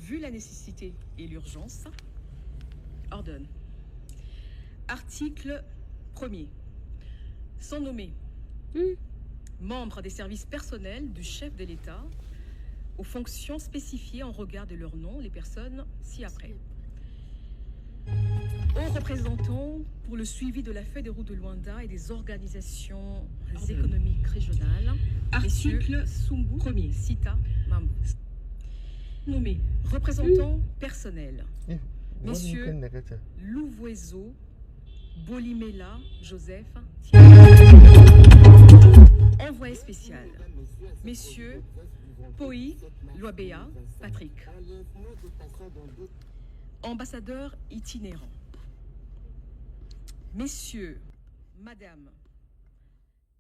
vu la nécessité et l'urgence, ordonne. Article 1er. Sont nommés membres des services personnels du chef de l'État aux fonctions spécifiées en regard de leur nom, les personnes ci-après. Aux représentants pour le suivi de la feuille de route de Luanda et des organisations économiques régionales, Article Sungu 1er. Sita Mambo. Nommés représentants personnels, messieurs Louvoiseau, Bolimela, Joseph, envoyé spécial, messieurs Poi, Loabea, Patrick, ambassadeur itinérant, messieurs, madame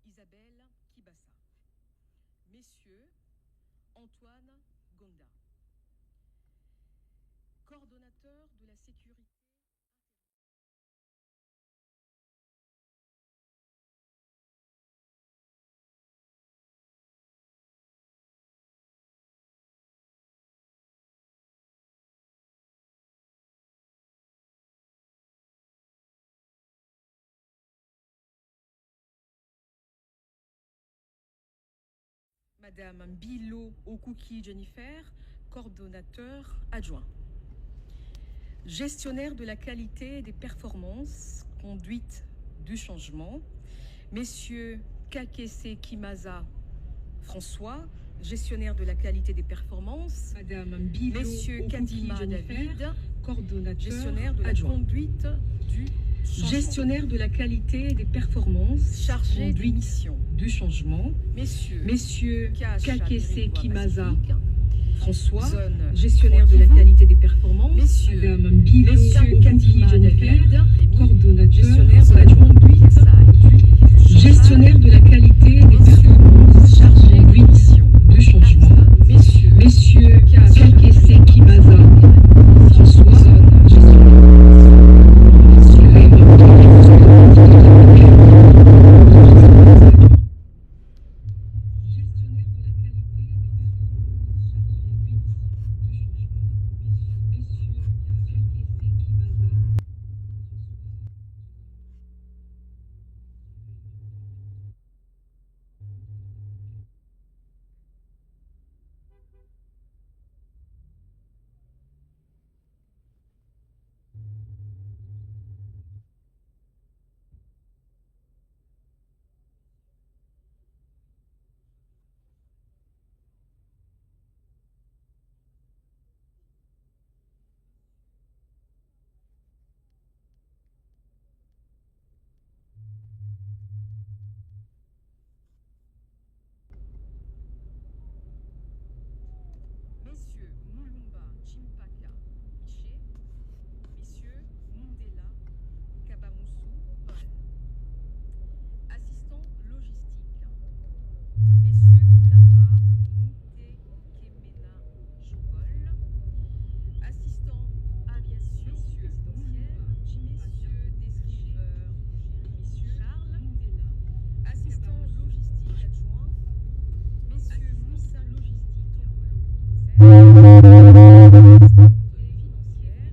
Isabelle Kibassa, messieurs Antoine Gonda, coordonnateur de la sécurité. Madame Bilo Okuki Jennifer, coordonnateur adjoint. Gestionnaire de la qualité et des performances, conduite du changement. Messieurs Kakese Kimaza François, gestionnaire de la qualité des performances. Madame Bilo Messieurs Okuki Kadima Jennifer, David, coordonnateur gestionnaire de la adjoint. conduite du changement. Gestionnaire de la qualité et des performances, Chargé de conduite mission. du changement. Messieurs Kakese Kimaza François, Zone gestionnaire de la qualité des performances. Messieurs Madame Bilo Okuki Kadima Jennifer, David, coordonnateur gestionnaire de la adjoint. conduite du Gestionnaire de la qualité et des performances, chargé de conduite mission. du changement. Messieurs Messieurs Kakese Kimaza François, Messieurs Mulumba Chimpaka Miché, messieurs Mundela Kabamusu Paul. Assistant logistique, messieurs Mulamba Mouté Kemena Jopol. Assistant aviation présidentielle, messieurs descriveurs Jérémy Charles. Assistant logistique adjoint, messieurs Moussa Logistique Tongolo financière,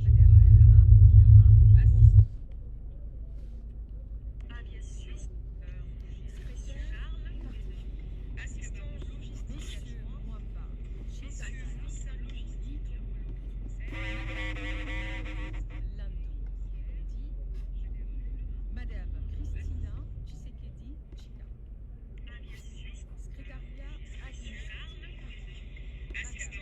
Madame Luna Kiaba, aviation assistant logistique adjoint, Mwamba, messieurs Moussa Logistique Madame Christina Tshisekedi Chika. Secrétariat administratif. Madame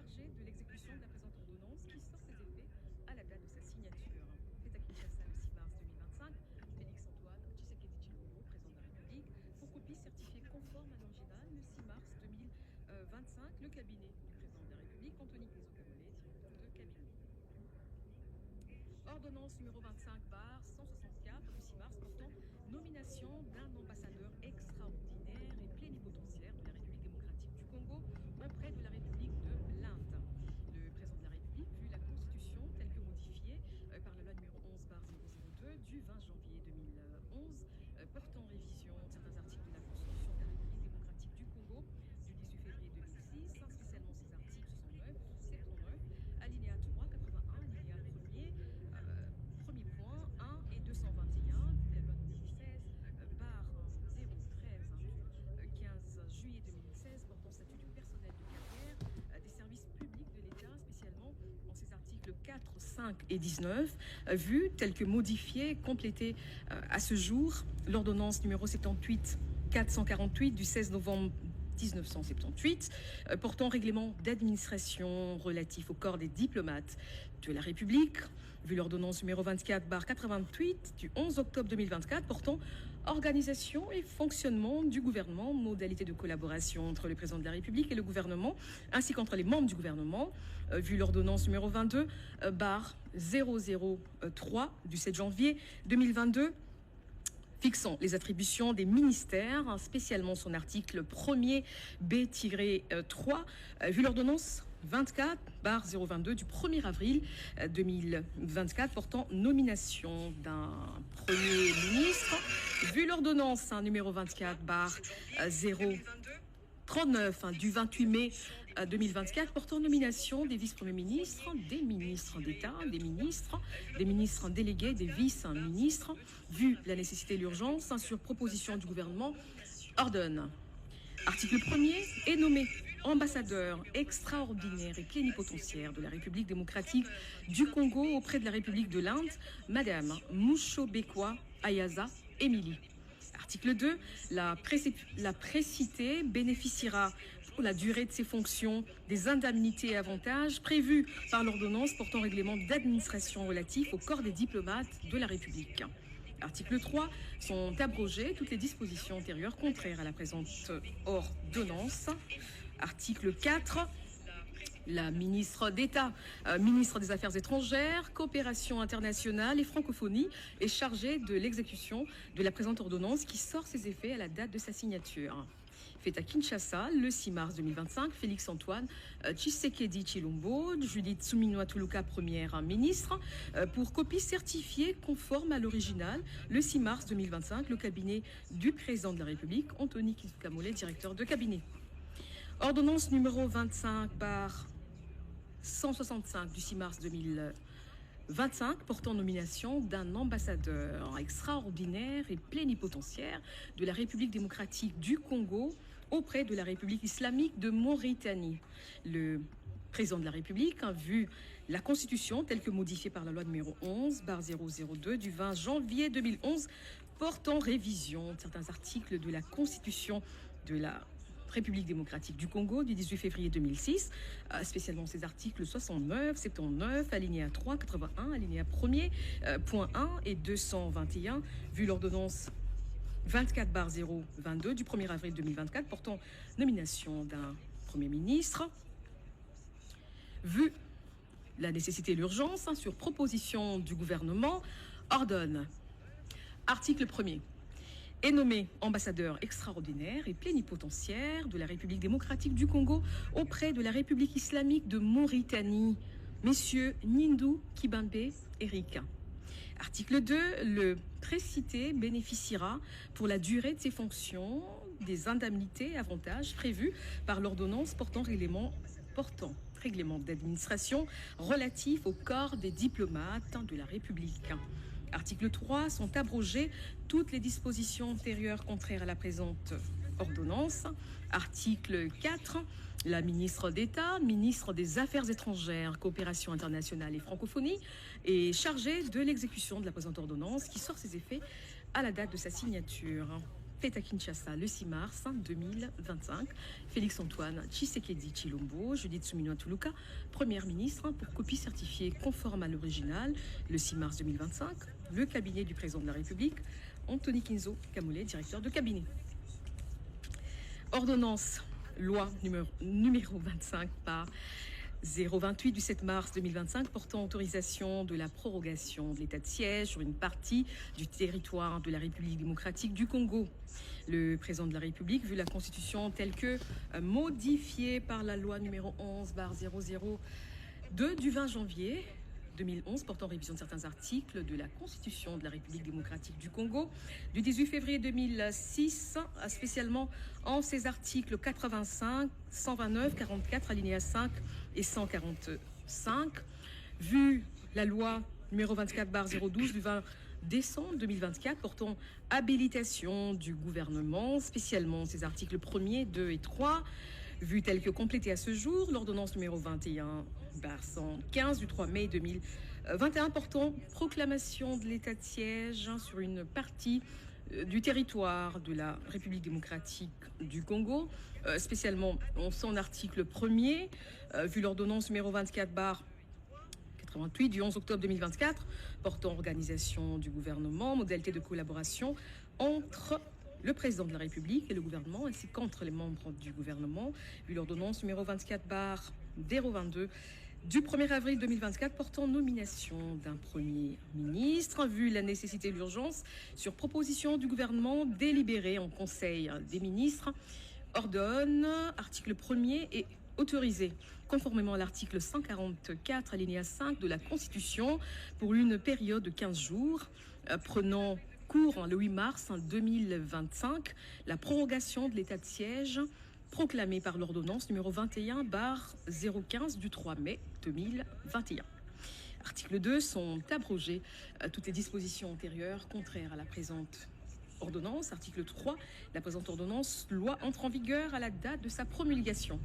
chargé de l'exécution de la présente ordonnance qui sort ses effets à la date de sa signature. Fait à Kinshasa le 6 mars 2025, Félix-Antoine Tshisekedi Tshilombo, président de la République, pour copie certifiée conforme à l'original le 6 mars 2025, le cabinet du président de la République, Anthony Kizokamole, directeur de cabinet. Ordonnance numéro 25/164 du 6 mars portant nomination d'un ambassadeur extraordinaire et plénipotentiaire de la République démocratique du Congo auprès de la République de l'Inde. Le président de la République, vu la Constitution telle que modifiée par la loi numéro 11/002 du 20 janvier 2011 portant révision de certains articles de la Constitution de la République démocratique du Congo du 18 février 2006, spécialement ces articles 69, 79, alinéa 3, 81, alinéa 1er, premier point 1 et 221 de la loi numéro 16/013 du 15 juillet 2016 portant statut du personnel de carrière des services publics de l'État, spécialement en ces articles 4, 5 et 19, vu tel que modifié, complété à ce jour l'ordonnance numéro 78/448 du 16 novembre 1978, portant règlement d'administration relatif au corps des diplomates de la République, vu l'ordonnance numéro 24/88 du 11 octobre 2024, portant organisation et fonctionnement du gouvernement, modalités de collaboration entre le président de la République et le gouvernement, ainsi qu'entre les membres du gouvernement, vu l'ordonnance numéro 22/003 du 7 janvier 2022, fixant les attributions des ministères, spécialement son article 1er B-3, vu l'ordonnance 24/022 du 1er avril 2024 portant nomination d'un Premier ministre, vu l'ordonnance numéro 24/039 du 28 mai 2024 portant nomination des vice-premiers ministres, des ministres d'État, des ministres délégués, des vice-ministres, vu la nécessité et l'urgence, sur proposition du gouvernement, ordonne. Article 1er est nommé ambassadeur extraordinaire et plénipotentiaire de la République démocratique du Congo auprès de la République de l'Inde, Madame Mushobekwa Ayaza Emily. Article 2, la précitée bénéficiera pour la durée de ses fonctions des indemnités et avantages prévus par l'ordonnance portant règlement d'administration relatif au corps des diplomates de la République. Article 3, sont abrogées toutes les dispositions antérieures contraires à la présente ordonnance. Article 4, la ministre d'État, ministre des Affaires étrangères, coopération internationale et francophonie est chargée de l'exécution de la présente ordonnance qui sort ses effets à la date de sa signature. Fait à Kinshasa le 6 mars 2025, Félix-Antoine Tshisekedi Tshilombo, Judith Suminwa Tuluka, première ministre, pour copie certifiée conforme à l'original le 6 mars 2025, le cabinet du président de la République, Anthony Kizokamole, directeur de cabinet. Ordonnance numéro 25/165 du 6 mars 2025 portant nomination d'un ambassadeur extraordinaire et plénipotentiaire de la République démocratique du Congo auprès de la République islamique de Mauritanie. Le président de la République a vu la Constitution telle que modifiée par la loi numéro 11/002 du 20 janvier 2011 portant révision de certains articles de la Constitution de la République démocratique du Congo du 18 février 2006, spécialement ces articles 69, 79, alinéa 3, 81, alinéa 1er, point 1 et 221, vu l'ordonnance 24/022 du 1er avril 2024 portant nomination d'un Premier ministre, vu la nécessité et l'urgence, sur proposition du gouvernement, ordonne. Article 1er. Est nommé ambassadeur extraordinaire et plénipotentiaire de la République démocratique du Congo auprès de la République islamique de Mauritanie, messieurs Nindou Kibambe Eric. Article 2, le précité bénéficiera pour la durée de ses fonctions des indemnités et avantages prévus par l'ordonnance portant règlement d'administration relatif au corps des diplomates de la République. Article 3, sont abrogées toutes les dispositions antérieures contraires à la présente ordonnance. Article 4, la ministre d'État, ministre des Affaires étrangères, coopération internationale et francophonie, est chargée de l'exécution de la présente ordonnance qui sort ses effets à la date de sa signature. Fête à Kinshasa le 6 mars 2025. Félix-Antoine Tshisekedi Tshilombo, Judith Suminwa Tuluka, Première ministre, pour copie certifiée conforme à l'original le 6 mars 2025. Le cabinet du président de la République, Anthony Kinzo Kamole, directeur de cabinet. Ordonnance, loi numéro 25 par 028 du 7 mars 2025 portant autorisation de la prorogation de l'état de siège sur une partie du territoire de la République démocratique du Congo. Le président de la République, vu la Constitution telle que modifiée par la loi numéro 11/002 du 20 janvier 2011 portant révision de certains articles de la Constitution de la République démocratique du Congo du 18 février 2006, spécialement en ses articles 85, 129, 44, alinéa 5 et 145, vu la loi numéro 24/012 du 20 décembre 2024 portant habilitation du gouvernement, spécialement ses articles 1er, 2 et 3, vu tel que complété à ce jour, l'ordonnance numéro 21/115 du 3 mai 2021 portant proclamation de l'état de siège sur une partie du territoire de la République démocratique du Congo, spécialement son article 1er, vu l'ordonnance numéro 24/88 du 11 octobre 2024 portant organisation du gouvernement, modalité de collaboration entre le président de la République et le gouvernement, ainsi qu'entre les membres du gouvernement, vu l'ordonnance numéro 24/022 du 1er avril 2024 portant nomination d'un Premier ministre, vu la nécessité et l'urgence, sur proposition du gouvernement délibéré en Conseil des ministres, ordonne, article 1er, et autorisé, conformément à l'article 144, alinéa 5 de la Constitution, pour une période de 15 jours, prenant cours le 8 mars 2025, la prorogation de l'état de siège proclamée par l'ordonnance numéro 21/015 du 3 mai 2021. Article 2, sont abrogées toutes les dispositions antérieures contraires à la présente ordonnance. Article 3, la présente ordonnance, loi, entre en vigueur à la date de sa promulgation.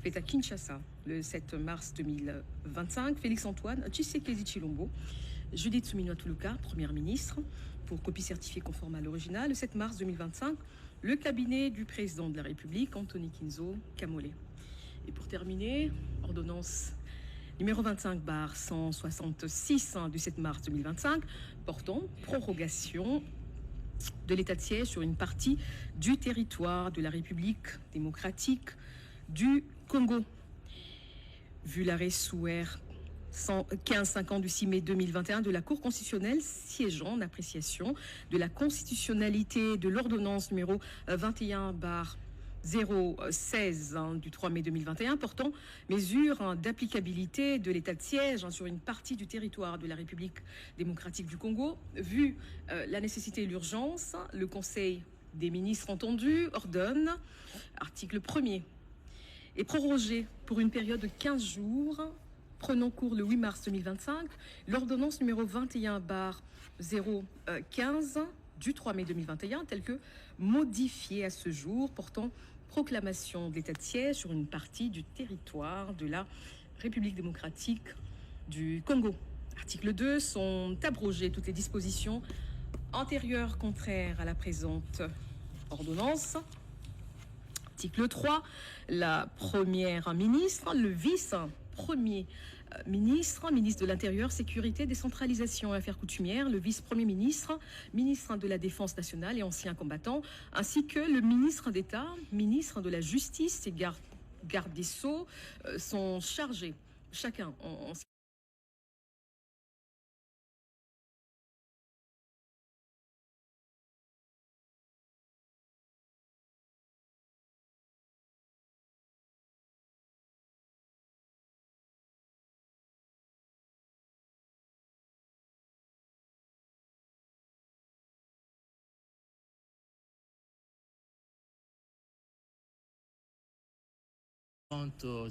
Fait à Kinshasa le 7 mars 2025, Félix-Antoine Tshisekedi Tshilombo, Judith Suminwa Tuluka, Première ministre, pour copie certifiée conforme à l'original, le 7 mars 2025, le cabinet du président de la République, Anthony Kinzo Kamole. Et pour terminer, ordonnance numéro 25/166 du 7 mars 2025, portant prorogation de l'état de siège sur une partie du territoire de la République démocratique du Congo. Vu l'arrêt sous R 115-50 du 6 mai 2021 de la Cour constitutionnelle siégeant en appréciation de la constitutionnalité de l'ordonnance numéro 21/016 du 3 mai 2021 portant mesures d'applicabilité de l'état de siège sur une partie du territoire de la République démocratique du Congo. Vu la nécessité et l'urgence, le Conseil des ministres entendu ordonne, article 1er, est prorogé pour une période de 15 jours, prenant cours le 8 mars 2025, l'ordonnance numéro 21/015 du 3 mai 2021, telle que modifiée à ce jour, portant proclamation de l'état de siège sur une partie du territoire de la République démocratique du Congo. Article 2, sont abrogées toutes les dispositions antérieures contraires à la présente ordonnance. Article 3, la Première ministre, le vice-premier ministre, ministre de l'Intérieur, Sécurité, Décentralisation et Affaires coutumières, le vice-premier ministre, ministre de la Défense nationale et ancien combattant, ainsi que le ministre d'État, ministre de la Justice et garde des Sceaux sont chargés, chacun en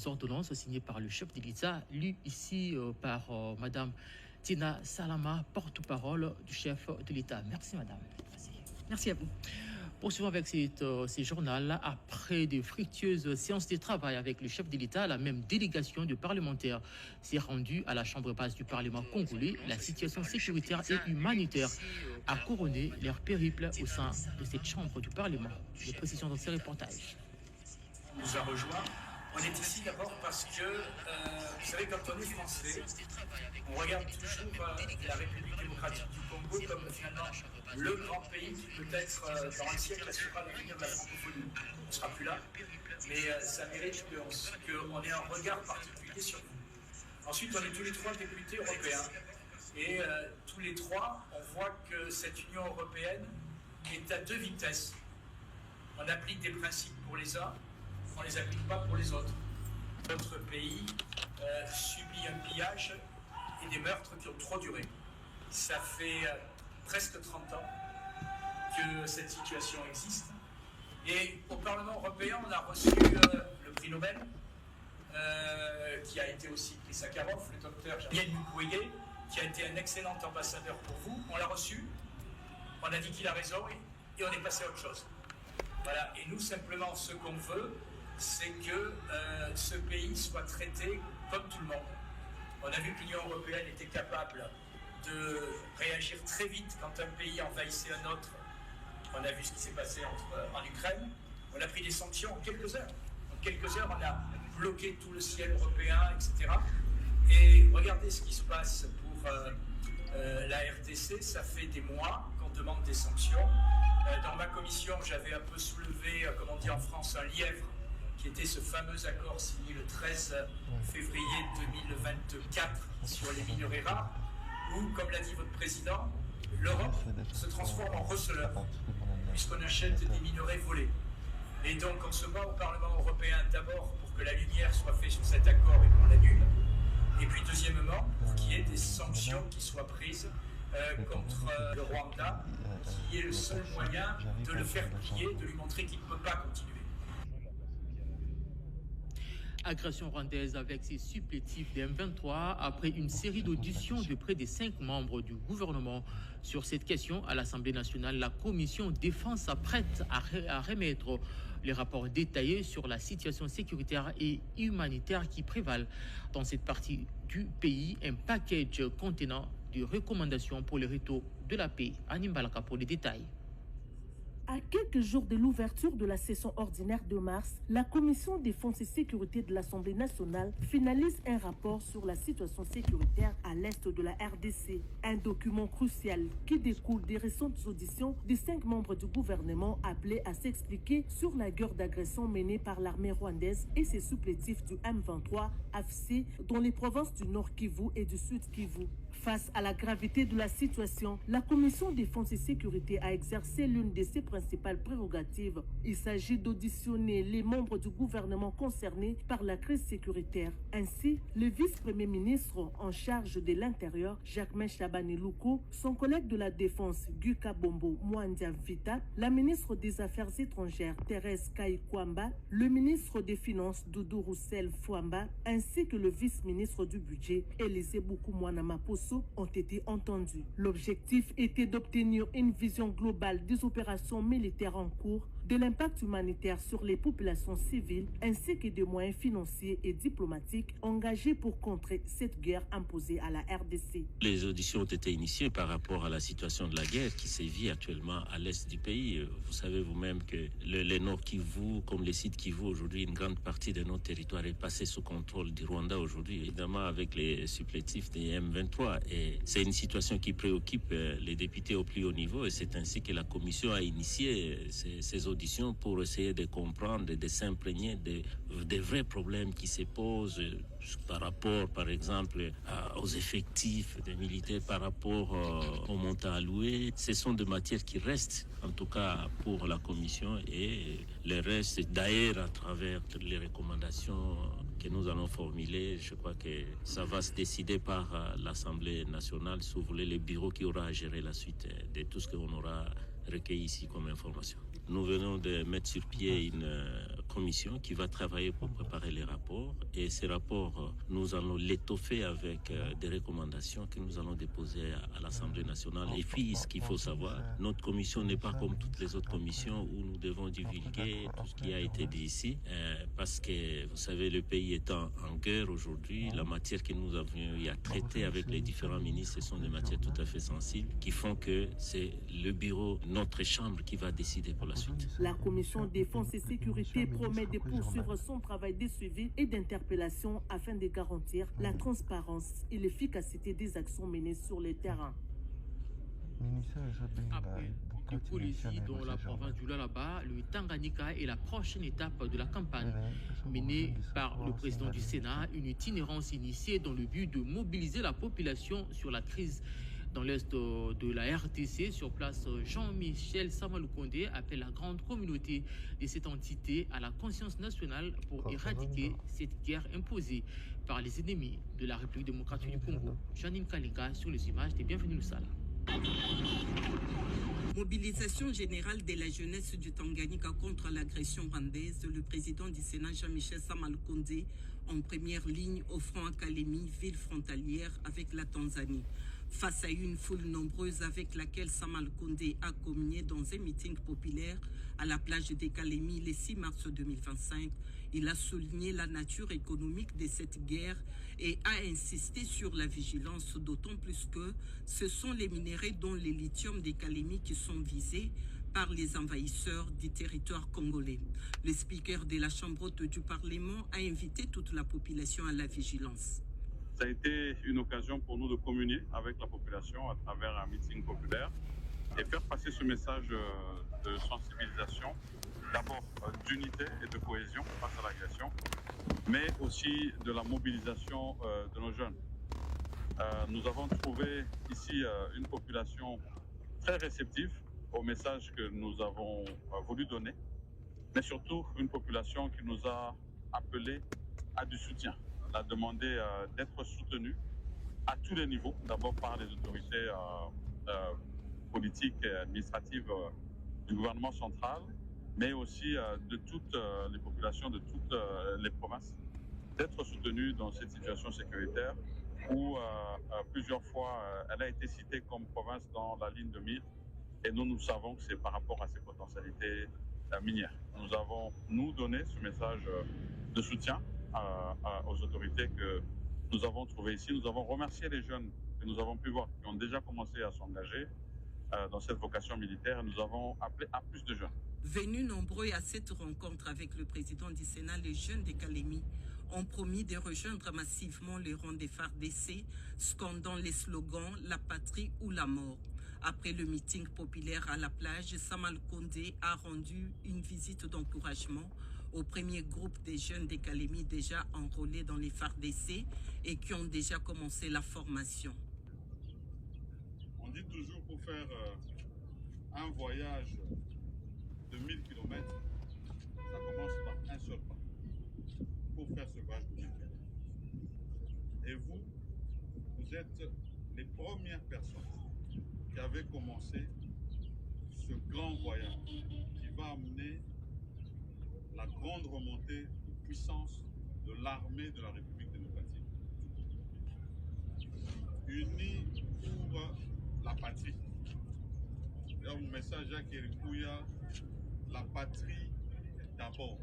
ordonnances signées par le chef de l'État, lues ici par Madame Tina Salama, porte-parole du chef de l'État. Merci Madame. Merci. Merci à vous. Poursuivons avec ces journal. Après de fructueuses séances de travail avec le chef de l'État, la même délégation de parlementaires s'est rendue à la chambre basse du Parlement congolais. La situation sécuritaire et humanitaire a couronné leur périple au sein de cette chambre du Parlement. Des précisions dans ces reportages. Nous a rejoint. On est ici d'abord parce que, vous savez, quand on est français, on regarde toujours la République démocratique du Congo comme finalement le grand pays qui peut-être dans un siècle assurera l'avenir de la francophonie. On ne sera plus là, mais ça mérite qu'on ait un regard particulier sur vous. Ensuite, on est tous les trois députés européens et tous les trois, on voit que cette Union européenne est à deux vitesses. On applique des principes pour les uns, on ne les applique pas pour les autres. Notre pays subit un pillage et des meurtres qui ont trop duré. Ça fait presque 30 ans que cette situation existe. Et au Parlement européen, on a reçu le prix Nobel, qui a été aussi prix Sakharov, le docteur Daniel Mukwege, qui a été un excellent ambassadeur pour vous. On l'a reçu, on a dit qu'il a raison et on est passé à autre chose. Voilà. Et nous, simplement, ce qu'on veut, c'est que ce pays soit traité comme tout le monde. On a vu que l'Union européenne était capable de réagir très vite quand un pays envahissait un autre. On a vu ce qui s'est passé en Ukraine. On a pris des sanctions en quelques heures. En quelques heures, on a bloqué tout le ciel européen, etc. Et regardez ce qui se passe pour la RDC. Ça fait des mois qu'on demande des sanctions. Dans ma commission, j'avais un peu soulevé, comme on dit en France, un lièvre, qui était ce fameux accord signé le 13 février 2024 sur les minerais rares, où, comme l'a dit votre président, l'Europe se transforme en receleur, puisqu'on achète des minerais volés. Et donc on se bat au Parlement européen d'abord pour que la lumière soit faite sur cet accord et qu'on l'annule, et puis deuxièmement pour qu'il y ait des sanctions qui soient prises contre le Rwanda, qui est le seul moyen de le faire plier, de lui montrer qu'il ne peut pas continuer. Agression rwandaise avec ses supplétifs des M23 après une série d'auditions de près de 5 membres du gouvernement sur cette question à l'Assemblée nationale. La commission défense s'apprête à remettre les rapports détaillés sur la situation sécuritaire et humanitaire qui prévalent dans cette partie du pays. Un package contenant des recommandations pour le retour de la paix. Anim Balaka pour les détails. À quelques jours de l'ouverture de la session ordinaire de mars, la Commission défense et sécurité de l'Assemblée nationale finalise un rapport sur la situation sécuritaire à l'est de la RDC. Un document crucial qui découle des récentes auditions des 5 membres du gouvernement appelés à s'expliquer sur la guerre d'agression menée par l'armée rwandaise et ses supplétifs du M23 AFC dans les provinces du Nord Kivu et du Sud Kivu. Face à la gravité de la situation, la Commission défense et sécurité a exercé l'une de ses principales prérogatives. Il s'agit d'auditionner les membres du gouvernement concernés par la crise sécuritaire. Ainsi, le vice-premier ministre en charge de l'Intérieur, Jacquemain Chabani-Louko, son collègue de la Défense, Guka Bombo Mwandia Vita, la ministre des Affaires étrangères, Thérèse Kaïkwamba, le ministre des Finances, Doudou Roussel Fouamba, ainsi que le vice-ministre du Budget, Élisée Boukoumouana Maposo, ont été entendus. L'objectif était d'obtenir une vision globale des opérations militaires en cours, de l'impact humanitaire sur les populations civiles, ainsi que des moyens financiers et diplomatiques engagés pour contrer cette guerre imposée à la RDC. Les auditions ont été initiées par rapport à la situation de la guerre qui sévit actuellement à l'est du pays. Vous savez vous-même que le Nord Kivu, comme les sites Kivu aujourd'hui, une grande partie de notre territoire est passée sous contrôle du Rwanda aujourd'hui, évidemment avec les supplétifs des M23. Et c'est une situation qui préoccupe les députés au plus haut niveau et c'est ainsi que la Commission a initié ces auditions pour essayer de comprendre et de s'imprégner des vrais problèmes qui se posent par rapport, par exemple, aux effectifs des militaires, par rapport au montant alloué. Ce sont des matières qui restent, en tout cas pour la Commission, et le reste, d'ailleurs, à travers les recommandations que nous allons formuler, je crois que ça va se décider par l'Assemblée nationale, si vous voulez, le bureau qui aura à gérer la suite de tout ce qu'on aura recueilli ici comme information. Nous venons de mettre sur pied une commission qui va travailler pour préparer les rapports. Et ces rapports, nous allons l'étoffer avec des recommandations que nous allons déposer à l'Assemblée nationale. Et puis, ce qu'il faut savoir, notre commission n'est pas comme toutes les autres commissions où nous devons divulguer tout ce qui a été dit ici. Parce que, vous savez, le pays étant en guerre aujourd'hui, la matière que nous avions eu à traiter avec les différents ministres, ce sont des matières tout à fait sensibles qui font que c'est le bureau, notre chambre qui va décider pour la suite. La commission défense et sécurité promet de poursuivre son travail de suivi et d'interpellation afin de garantir la transparence et l'efficacité des actions menées sur le terrain. Après du Kolwezi dans la province du Lualaba, le Tanganyika est la prochaine étape de la campagne menée par le président du Sénat, une itinérance initiée dans le but de mobiliser la population sur la crise dans l'est de la RDC. Sur place, Jean-Michel Sama Lukonde appelle la grande communauté de cette entité à la conscience nationale pour éradiquer cette guerre imposée par les ennemis de la République démocratique du Congo. Janine Kalinga sur les images des Bienvenus au Sala. Mobilisation générale de la jeunesse du Tanganyika contre l'agression rwandaise. Le président du Sénat, Jean-Michel Sama Lukonde, en première ligne au front à Kalemi, ville frontalière avec la Tanzanie. Face à une foule nombreuse avec laquelle Sama Lukonde a communié dans un meeting populaire à la plage de Kalemi le 6 mars 2025, il a souligné la nature économique de cette guerre et a insisté sur la vigilance, d'autant plus que ce sont les minéraux dont les lithium de Kalemi qui sont visés par les envahisseurs du territoire congolais. Le speaker de la Chambre haute du Parlement a invité toute la population à la vigilance. Ça a été une occasion pour nous de communier avec la population à travers un meeting populaire et faire passer ce message de sensibilisation, d'abord d'unité et de cohésion face à l'agression, mais aussi de la mobilisation de nos jeunes. Nous avons trouvé ici une population très réceptive au message que nous avons voulu donner, mais surtout une population qui nous a appelés à du soutien. On a demandé d'être soutenu à tous les niveaux, d'abord par les autorités politiques et administratives du gouvernement central, mais aussi de toutes les populations de toutes les provinces, d'être soutenues dans cette situation sécuritaire où plusieurs fois elle a été citée comme province dans la ligne de mire, et nous savons que c'est par rapport à ses potentialités minières. Nous avons, donné ce message de soutien aux autorités que nous avons trouvées ici. Nous avons remercié les jeunes que nous avons pu voir qui ont déjà commencé à s'engager dans cette vocation militaire. Nous avons appelé à plus de jeunes. Venus nombreux à cette rencontre avec le président du Sénat, les jeunes de Kalemi ont promis de rejoindre massivement les rangs des FARDC, scandant les slogans « La patrie ou la mort ». Après le meeting populaire à la plage, Sama Lukonde a rendu une visite d'encouragement au premier groupe des jeunes de Kalemi déjà enrôlés dans les FARDC et qui ont déjà commencé la formation. On dit toujours pour faire un voyage de 1000 km, ça commence par un seul pas. Pour faire ce voyage de 1000 km. Et vous êtes les premières personnes qui avaient commencé ce grand voyage qui va amener la grande remontée de puissance de l'armée de la République démocratique du Congo. Unis pour la patrie. Là, mon message à Kérikouya, la patrie d'abord.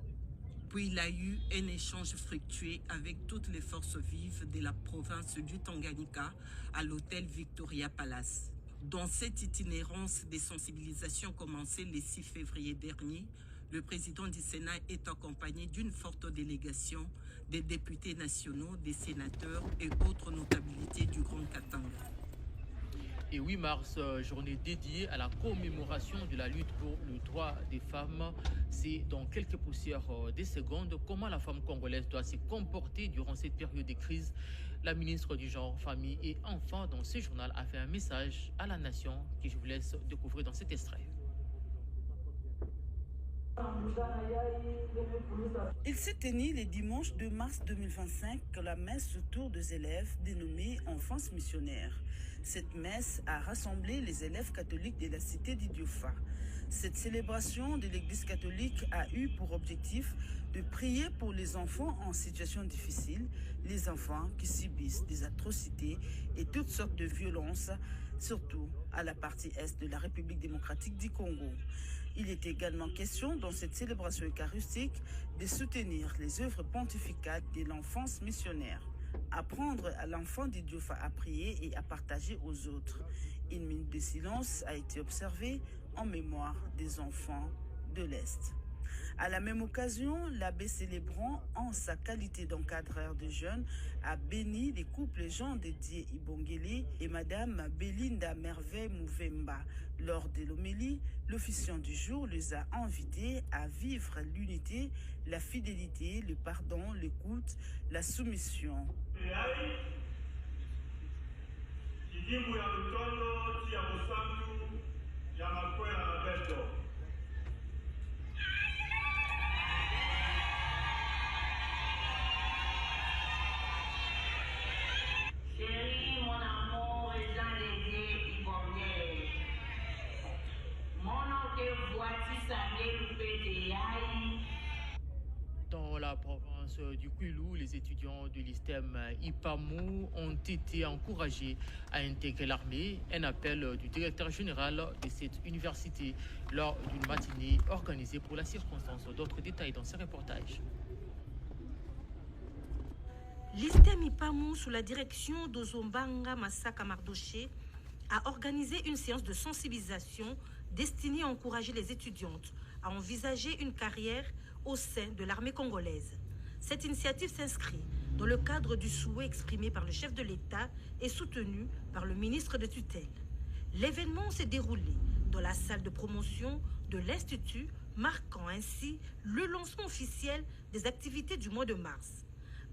Puis il a eu un échange fructueux avec toutes les forces vives de la province du Tanganyika à l'hôtel Victoria Palace. Dans cette itinérance des sensibilisations commencée le 6 février dernier, le président du Sénat est accompagné d'une forte délégation des députés nationaux, des sénateurs et autres notabilités du Grand Katanga. Et 8 mars, journée dédiée à la commémoration de la lutte pour le droit des femmes. C'est dans quelques poussières des secondes comment la femme congolaise doit se comporter durant cette période de crise. La ministre du Genre, Famille et Enfants, dans ce journal, a fait un message à la nation que je vous laisse découvrir dans cet extrait. Il s'est tenu le dimanche 2 mars 2025 la messe autour des élèves dénommée Enfance missionnaire. Cette messe a rassemblé les élèves catholiques de la cité d'Idiofa. Cette célébration de l'Église catholique a eu pour objectif de prier pour les enfants en situation difficile, les enfants qui subissent des atrocités et toutes sortes de violences, surtout à la partie est de la République démocratique du Congo. Il est également question dans cette célébration eucharistique de soutenir les œuvres pontificales de l'enfance missionnaire. Apprendre à l'enfant de Diofa à prier et à partager aux autres. Une minute de silence a été observée en mémoire des enfants de l'Est. À la même occasion, l'abbé célébrant, en sa qualité d'encadreur de jeunes, a béni les couples Jean Dédié Ibongele et Madame Belinda Merveille Mouvemba. Lors de l'homélie, l'officiant du jour les a invités à vivre l'unité, la fidélité, le pardon, l'écoute, la soumission. Dans la province du Kwilu, les étudiants de l'ISTEM IPAMU ont été encouragés à intégrer l'armée. Un appel du directeur général de cette université lors d'une matinée organisée pour la circonstance. D'autres détails dans ce reportage. L'ISTEM IPAMU, sous la direction d'Ozombanga Masaka Mardoché, a organisé une séance de sensibilisation destinée à encourager les étudiantes à envisager une carrière au sein de l'armée congolaise. Cette initiative s'inscrit dans le cadre du souhait exprimé par le chef de l'État et soutenu par le ministre de tutelle. L'événement s'est déroulé dans la salle de promotion de l'Institut, marquant ainsi le lancement officiel des activités du mois de mars.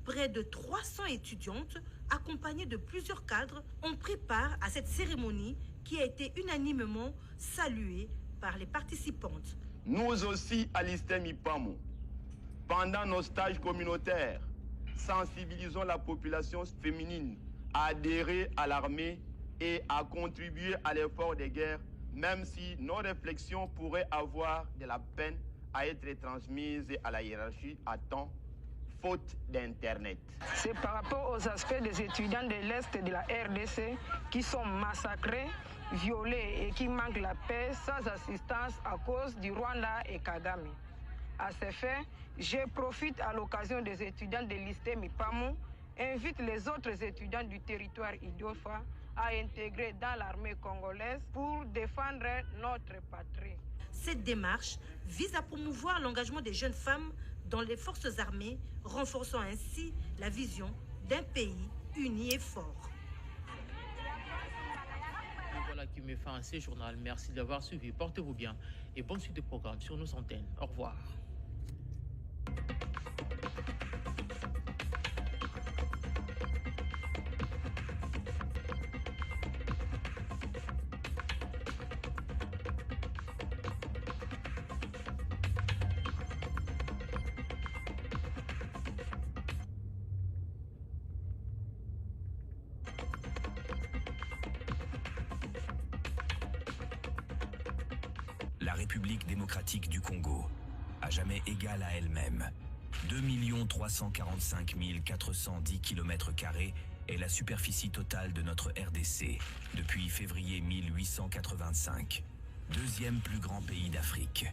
Près de 300 étudiantes, accompagnées de plusieurs cadres, ont pris part à cette cérémonie qui a été unanimement saluée par les participantes. Nous aussi, à l'ISTEM IPAMU, pendant nos stages communautaires, sensibilisons la population féminine à adhérer à l'armée et à contribuer à l'effort de guerre, même si nos réflexions pourraient avoir de la peine à être transmises à la hiérarchie à temps, faute d'Internet. C'est par rapport aux aspects des étudiants de l'Est de la RDC qui sont massacrés, violés et qui manquent la paix sans assistance à cause du Rwanda et Kagame. À ce fait, je profite à l'occasion des étudiants de l'ISTEM IPAMU, invite les autres étudiants du territoire Idiofa à intégrer dans l'armée congolaise pour défendre notre patrie. Cette démarche vise à promouvoir l'engagement des jeunes femmes dans les forces armées, renforçant ainsi la vision d'un pays uni et fort. Voilà qui met fin à ce journal. Merci d'avoir suivi. Portez-vous bien et bonne suite de programme sur nos antennes. Au revoir. La République démocratique du Congo, à jamais égale à elle-même. 2 345 410 km² est la superficie totale de notre RDC depuis février 1885. Deuxième plus grand pays d'Afrique.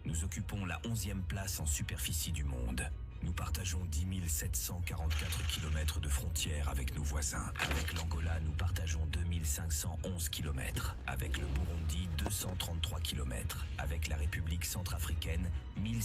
Nous occupons la 11e place en superficie du monde. Nous partageons 10 744 km de frontières avec nos voisins. Avec l'Angola, nous partageons 2511 km. Avec le Burundi, 233 km. Avec la République centrafricaine, 1000